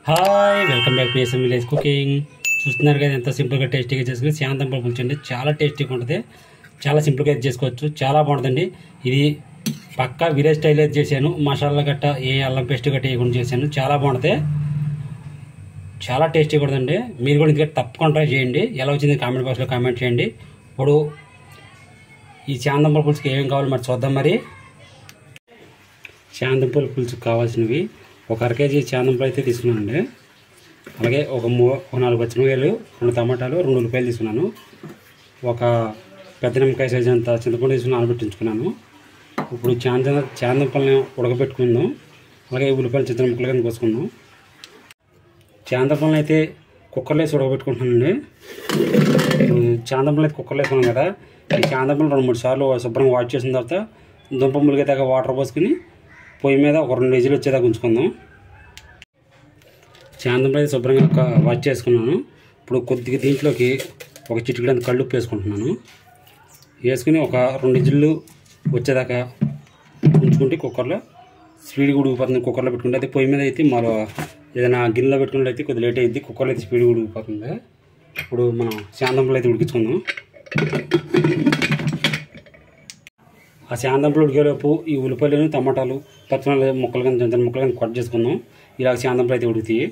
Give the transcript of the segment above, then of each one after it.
Hi welcome back to S M village cooking. చూస్తున్నారు కదా ఎంత సింపుల్గా టేస్టీగా చేసుకుని శాంతంపల్లి పులుసు అండి. చాలా టేస్టీగా ఉంటుంది, చాలా సింపుల్గా అయితే చేసుకోవచ్చు, చాలా బాగుంటుందండి. ఇది పక్కా విలేజ్ స్టైల్ అయితే చేశాను. మసాలా గట్ట ఏ అల్లం పేస్ట్ గట్ట వేయకుండా చేశాను. చాలా బాగుంటుంది, చాలా టేస్టీగా ఉంటుందండి. మీరు కూడా ఇందుకంటే తప్పకుండా ట్రై చేయండి. ఎలా వచ్చింది కామెంట్ బాక్స్లో కామెంట్ చేయండి. ఇప్పుడు ఈ శాంతంపల్లి పులుసుకి ఏమేమి కావాలి మరి చూద్దాం. మరి శాంతంపల్లి పులుసుకు కావాల్సినవి ఒక అర కేజీ చాందంపల్లి అయితే తీసుకున్నానండి. అలాగే ఒక 4 పచ్చిమిరపకాయలు, 2 టమాటాలు, 2 ఉల్లిపాయలు తీసుకున్నాను. ఒక పెద్ద నిమ్మకాయ సైజు అంత చింతపండు తీసుకుని నానబెట్టించుకున్నాను. ఇప్పుడు చాందంపల్లిని ఉడకబెట్టుకుందాం. అలాగే ఉల్లిపాయలు చిన్న ముక్కలు కానీ కోసుకుందాం. చాందంపల్లిని అయితే కుక్కర్లో వేసి ఉడకబెట్టుకుంటున్నానండి. చాందంపల్లి అయితే కుక్కర్లో వేసుకున్నాం కదా, ఈ చాందంపల్లి 2-3 సార్లు శుభ్రంగా వాష్ చేసిన తర్వాత దుంప ములిగేదాకా వాటర్ పోసుకుని పొయ్యి మీద ఒక 2 విజిల్లు వచ్చేదాకా ఉంచుకుందాం. చాందంపల్లి శుభ్రంగా వాష్ చేసుకున్నాను. ఇప్పుడు కొద్దిగా దీంట్లోకి ఒక చిటికెడంత కళ్ళుప్పు వేసుకుంటున్నాను. వేసుకుని ఒక 2 విజిల్లు వచ్చేదాకా ఉంచుకుంటే కుక్కర్లో స్పీడ్గా ఉడికిపోతుంది. కుక్కర్లో పెట్టుకుంటే అయితే పొయ్యి మీద అయితే మరో ఏదైనా గిన్నెలో పెట్టుకుంటే అయితే కొద్దిగా లేట్ అయ్యింది. కుక్కర్లో అయితే స్పీడ్గా ఉడికిపోతుంది. ఇప్పుడు మనం చాందంపల్లి అయితే ఉడికించుకుందాం. ఆ శాంతంపల్లి ఉడికేలోపు ఈ ఉల్లిపాయలు, టమాటాలు, పచ్చిమిరపకాయలు ముక్కలు కానీ చిన్న ముక్కలు కానీ కట్ చేసుకుందాం. ఇలాగ శాంతంపల్లి అయితే ఉడుకుతాయి.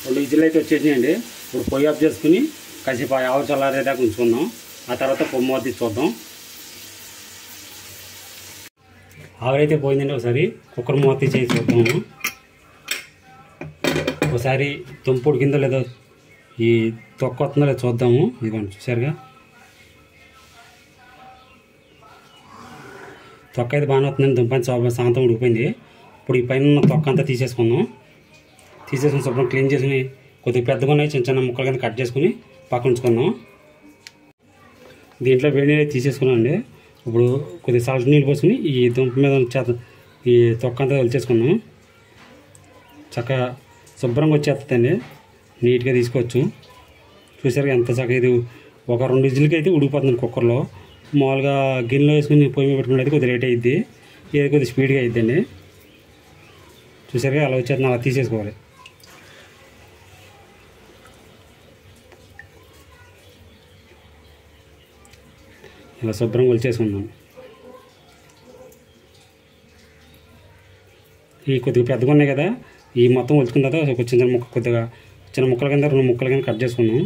రెండు విజిల్లు అయితే వచ్చేసినాయండి. ఇప్పుడు పొయ్యి ఆఫ్ చేసుకుని కాసేపు ఆవిరి చల్లారేదాకా ఉంచుకుందాం. ఆ తర్వాత పొమ్మ తీసి చూద్దాం. ఆవిరైతే పోయిందండి. ఒకసారి కుక్కర్ మూత తీసి చూద్దాము. ఒకసారి దుంప ఉడికిందో లేదో, ఈ తొక్క వస్తుందో లేదో చూద్దాము. ఇదిగోండి చూసారుగా, తొక్క అయితే బాగానే వస్తుందండి. దుంప సాంతం ఉడికిపోయింది. ఇప్పుడు ఈ పైన ఉన్న తొక్క అంతా తీసేసుకుందాం. తీసేసుకుని శుభ్రం క్లీన్ చేసుకుని కొద్దిగా పెద్దగా ఉన్నాయి చిన్న చిన్న ముక్కలు కింద కట్ చేసుకుని పక్కన ఉంచుకుందాం. దీంట్లో వేడి నీళ్ళు తీసేసుకున్నామండి. ఇప్పుడు కొద్దిగా సాల్ట్ నీళ్ళు పోసుకుని ఈ దుంప మీద ఈ తొక్క అంతా వలిచేసుకుందాం. చక్కగా శుభ్రంగా వచ్చేస్తుందండి, నీట్గా తీసుకోవచ్చు. చూసారు ఎంత చక్కగా ఇది ఒక 2 విజిల్కి అయితే ఉడికిపోతుంది కుక్కర్లో. మామూలుగా గిన్నెలో వేసుకుని పొయ్యి మీద పెట్టుకుంటే అయితే కొద్దిగా లేట్ అయ్యిద్ది, ఇది కొద్దిగా స్పీడ్గా అయిద్దండి. చూసారుగా అలా వచ్చేస్తుంది. అలా తీసేసుకోవాలి. ఇలా శుభ్రంగా ఒలిచేసుకుందాం. ఈ కొద్దిగా పెద్దగా ఉన్నాయి కదా, ఈ మొత్తం ఒలుచుకున్న తర్వాత ఒక చిన్న ముక్క కొద్దిగా చిన్న ముక్కల కింద 2 ముక్కల కింద కట్ చేసుకుందాం.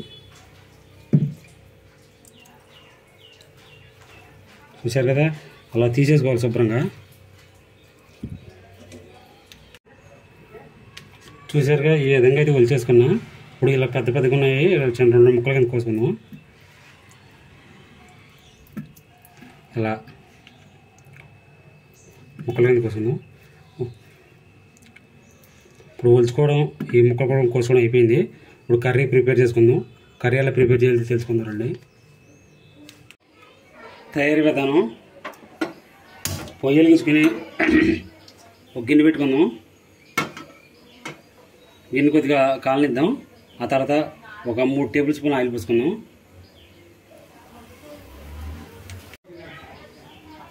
చూసారు కదా అలా తీసేసుకోవాలి శుభ్రంగా. చూసారుగా ఈ విధంగా అయితే ఒలిచేసుకున్నా. ఇప్పుడు ఇలా పెద్దగా ఉన్నాయి, ఇలా చిన్న 2 ముక్కల కింద కోసుకుందాం. ఇలా ముక్కల కింద కోసుకుందాం. ఇప్పుడు ఒలుచుకోవడం ఈ ముక్కలు కూడా కోసుకోవడం అయిపోయింది. ఇప్పుడు కర్రీ ప్రిపేర్ చేసుకుందాం. కర్రీ ఎలా ప్రిపేర్ చేయాలి తెలుసుకుందామండి. తయారీ విధానం: పొయ్యిలు తీసుకుని ఒక గిన్నె పెట్టుకుందాం. గిన్నె కొద్దిగా కాలనిద్దాం. ఆ తర్వాత ఒక 3 టేబుల్ స్పూన్ ఆయిల్ పోసుకుందాం.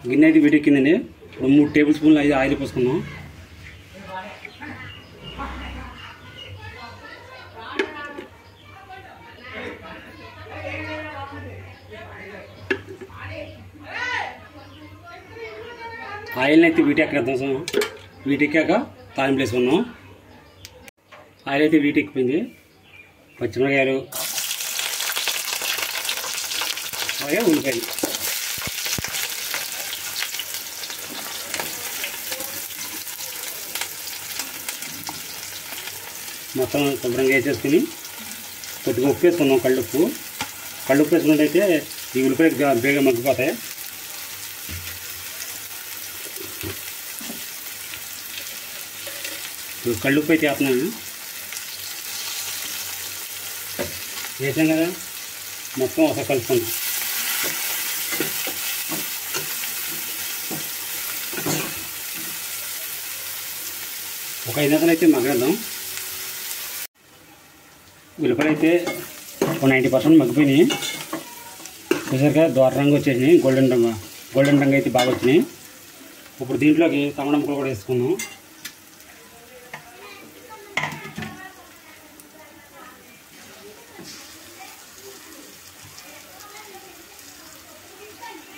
గిన్నె అయితే వేడెక్కిందండి. ఇప్పుడు 3 టేబుల్ స్పూన్లు ఆయిల్ పోసుకుందాం. ఆయిల్ని అయితే వీటెక్కేద్దాం. వీటెక్కాక తాలింపు వేసుకుందాం. ఆయిల్ అయితే వీటెక్కిపోయింది. పచ్చిమిరపకాయలు, అలాగే ఉల్లిపాయలు, మొత్తం శుభ్రంగా వేసేసుకుని కొద్దిగా ఉప్పు వేసుకుందాం. కళ్ళుప్పు వేసుకున్నట్టయితే ఈ ఉల్లిపాయలు బేగా మగ్గిపోతాయి. కళ్ళుప్పు అయితే వేస్తున్నాను. వేసాం కదా, మొత్తం ఒకసారి కలుపుకుందాం. ఒక 5 నిమిషాలు అయితే మగ్గేద్దాం. ఉల్లిపాయలు అయితే 90% మగ్గిపోయినాయి. చూసారుగా దోర రంగు వచ్చేసినాయి, గోల్డెన్ రంగు అయితే బాగా వచ్చినాయి. ఇప్పుడు దీంట్లోకి టమాటా ముక్కలు కూడా వేసుకుందాం.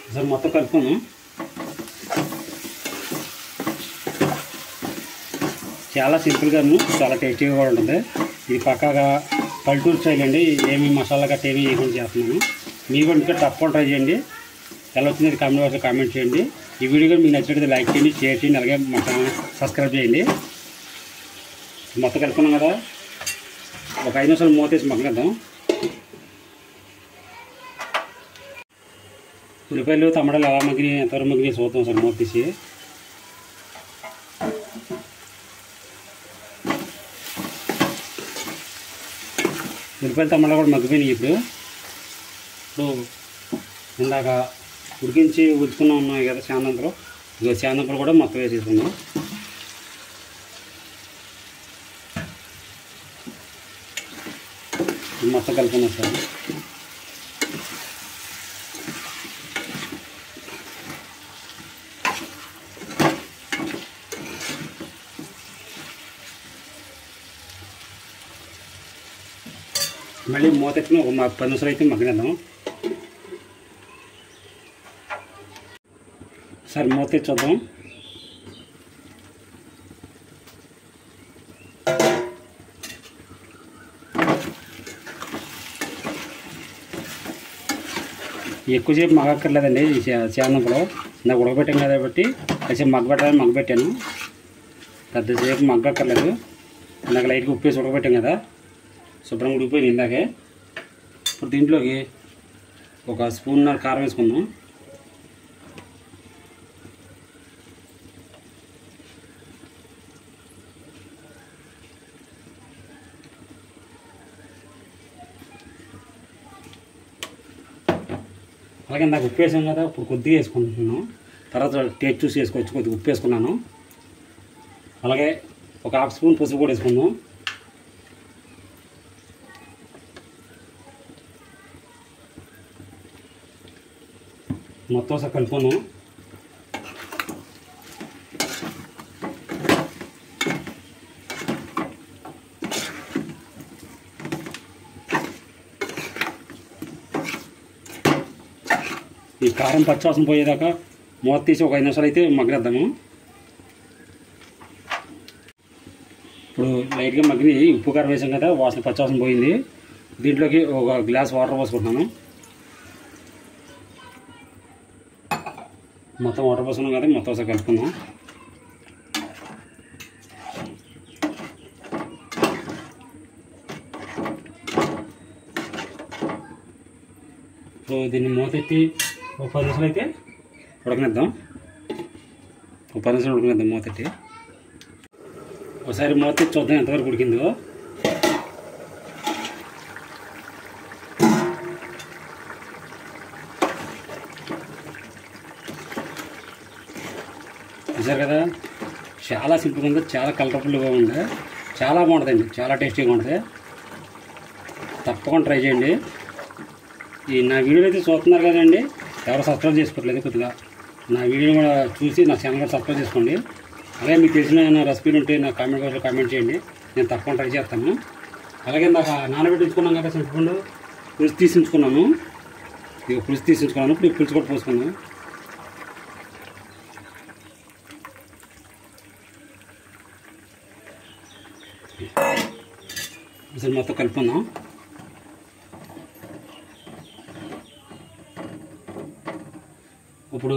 ఒకసారి మొత్తం కలుపుకుందాం. చాలా సింపుల్గాను చాలా టేస్టీగా కూడా ఉంటుంది. ఇది పక్కాగా పల్లెటూరు స్టైల్ అండి. ఏమి మసాలా గట్ట ఏమి వేయకుండా చేస్తున్నాను. మీరు కూడా ఇంకా తప్పకుండా ట్రై చేయండి. ఎలా వచ్చింది కామెంట్ బాక్స్లో కామెంట్ చేయండి. ఈ వీడియో కూడా మీకు నచ్చినట్లయితే లైక్ చేయండి, షేర్ చేయండి, అలాగే మా ఛానల్ సబ్స్క్రైబ్ చేయండి. మొత్తం కలుపుకున్నాం కదా, ఒక 5 నిమిషాలు మూత వేసి మగ్గనిద్దాం. ఉల్లిపాయలు టమాటాలు ఎలా మగ్గిని ఎంతవరకు మగ్గిని చూద్దాం సార్ మూత తీసి. ఉల్లిపాయలు టమాటాలు కూడా మగ్గిపోయినాయి. ఇప్పుడు ఇందాక ఉడికించి ఉంచుకున్నా ఉన్నాయి కదా శాంతంపులు, ఇక శాంతంపులు కూడా మొత్తం వేసేసుకున్నాం. మొత్తం కలుపుకున్నాం సార్. మళ్ళీ మూత ఎత్తుకుని ఒక 10 నిమిషాలు అయితే మగ్గనిద్దాం. సరే మూత ఎత్తి చూద్దాం. ఎక్కువసేపు మగ్గక్కర్లేదండి. ఈ చానంపులో నాకు ఉడకబెట్టాం కాబట్టి కాసేపు మగ్గబెట్టాను. పెద్దసేపు మగ్గక్కర్లేదు. నాకు లైట్గా ఉప్పు వేసి ఉడకబెట్టాం కదా, శుభ్రంగా ఉడికిపోయింది ఇందాకే. ఇప్పుడు దీంట్లోకి ఒక స్పూన్నర కారం వేసుకుందాం. అలాగే నాకు ఉప్పు వేసాం కదా, ఇప్పుడు కొద్దిగా వేసుకుంటున్నాను. తర్వాత టేస్ట్ చూసి వేసుకోవచ్చు. కొద్దిగా ఉప్పు వేసుకున్నాను. అలాగే ఒక 1/2 స్పూన్ పసుపు కూడా వేసుకుందాం. మొత్తం ఒకసారి కలుపుకున్నాం. ఈ కారం పచ్చివాసన పోయేదాకా మూత తీసి ఒక 5 నిమిషాలు అయితే మగ్గనిద్దాము. ఇప్పుడు లైట్గా మగ్గిని ఉప్పు కారం వేసాం కదా, పచ్చివాసన పోయింది. దీంట్లోకి ఒక గ్లాస్ వాటర్ పోసుకుంటున్నాను. మొత్తం వాటర్ పోసుకున్నాం కదా, మొత్తం ఒకసారి కలుపుకుందాం. ఇప్పుడు దీన్ని మూత ఎత్తి ఒక 10 నిమిషాలు అయితే ఉడకనిద్దాం. ఒక 10 నిమిషాలు ఉడకనిద్దాం మూత ఎత్తి. ఒకసారి మూత ఎత్తి చూద్దాం ఎంతవరకు ఉడికిందో. చూసారు కదా, చాలా సింపుల్గా ఉంది, చాలా కలర్ఫుల్గా ఉంది, చాలా బాగుంటుందండి, చాలా టేస్టీగా ఉంటుంది. తప్పకుండా ట్రై చేయండి. ఈ నా వీడియో అయితే చూస్తున్నారు కదండి, ఎవరు సబ్స్క్రైబ్ చేసుకోవట్లేదు, కొద్దిగా నా వీడియోని కూడా చూసి నా ఛానల్ కూడా సబ్స్క్రైబ్ చేసుకోండి. అలాగే మీకు తెలిసిన రెసిపీలు ఉంటే నా కామెంట్ బాక్స్లో కామెంట్ చేయండి, నేను తప్పకుండా ట్రై చేస్తాను. అలాగే నాకు నానబెట్టించుకున్నాం కదా చింతపండు, పులుసు తీసించుకున్నాను. ఇక పులుసు తీసించుకున్నాను. ఇప్పుడు పులుసు కూడా పోసుకున్నాను. అసలు మొత్తం కలుపుకుందాం. ఇప్పుడు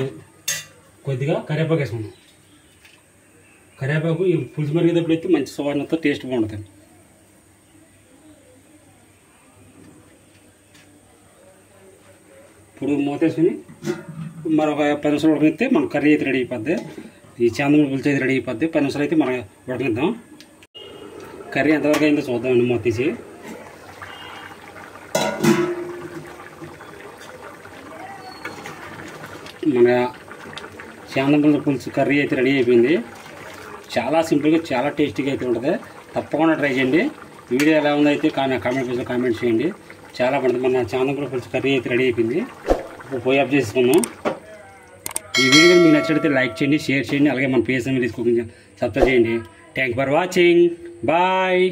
కొద్దిగా కరివేపాకు వేసుకుందాం. కరివేపాకు ఈ పులుసు మరిగేటప్పుడు అయితే మంచి సువాసనతో టేస్ట్ బాగుంటుంది. ఇప్పుడు మూత వేసుకుని మరొక 10 నిమిషాలు ఉడకనిస్తే మన కర్రీ అయితే రెడీ అయిపోద్ది. ఈ చాందముల పులుసు అయితే రెడీ అయిపోద్ది. 10 నిమిషాలు అయితే మనం ఉడకనిద్దాం. కర్రీ ఎంతవరకు అయిందో చూద్దామండి మూత తీసి. మన చాందముల పులుసు కర్రీ అయితే రెడీ అయిపోయింది. చాలా సింపుల్గా చాలా టేస్టీగా అయితే ఉంటుంది. తప్పకుండా ట్రై చేయండి. వీడియో ఎలా ఉందో అయితే కామెంట్ బాక్స్లో కామెంట్ చేయండి. చాలా బాగుంటుంది. మన చాందముల పులుసు కర్రీ అయితే రెడీ అయిపోయింది. ఇప్పుడు పొయ్యి ఆఫ్ చేసుకుందాం. ఈ వీడియో మీకు నచ్చినట్లయితే లైక్ చేయండి, షేర్ చేయండి, అలాగే మన పిఎస్ ఫ్యామిలీస్ కుకింగ్ సబ్స్క్రైబ్ చేయండి. Thank for watching. బాయ్.